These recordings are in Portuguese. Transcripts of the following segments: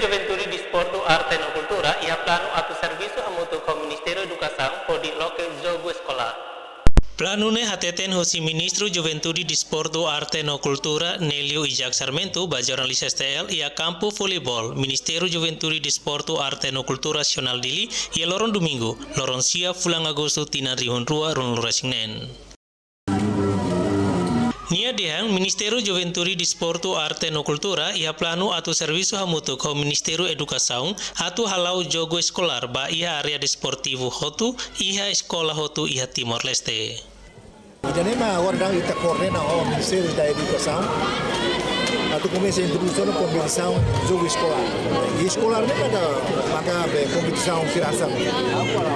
Juventude, Desporto, Arte e Cultura e a plano atu serviço mútuo com o Ministério da Educação por de local jogo escolar. Planune hateten hosi Ministro Juventude, Desporto, Arte e Cultura Nelio Ijak Sarmento ba jornalis STL ia campo voleibol Ministério Juventude, Desporto, Arte e Cultura Nacional Dili ia loron domingo loron sia fulang agosto tina rihun rua run lurasingnen. Nia dehang Ministério Juventude, Desporto, Arte e Cultura ia plano atu serviço hamutu com Ministério Educação atu halau jogo escolar ba ia area desportivo hotu iha escola hotu iha Timor Leste. Janema agora está coordenando o Ministério da Educação. Atu começa a introduzir a competição jogo escolar. E escolar não é competição firação.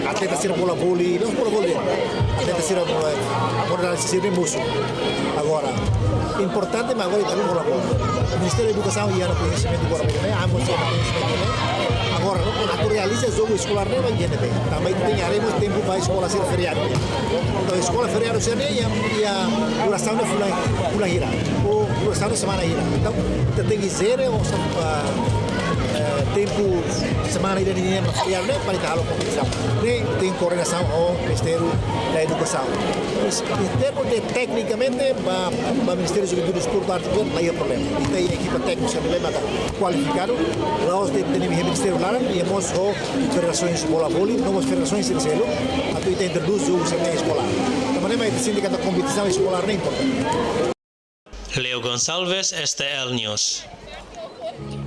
Atleta ser bola vôlei, não bola vôlei. Atleta ser bola ser muso. Agora, importante mas agora também bola vôlei. O Ministério da Educação ia no conhecimento agora, ambos ia no conhecimento. Agora, a realiza jogo escolar não vai bem. Também tenharemos tempo para a escola ser feriado. Então, a escola feriado seria e a duração da pula gira. Ou duração da semana gira. Então, tem que ser tempo semana gira de feriado para estar a competição. Tem coordenação ao Ministério da Educação. Em termos de tecnicamente, para o Ministério da Juventude e Desporto não há problema. E tem a equipa técnica qualificada. Nós temos o Ministério lá e temos federações de bola vôlei, novas federações de selo, até tem introduz o setor escolar. De maneira que o sindicato da competição escolar não é importante. Leo Gonçalves, STL News.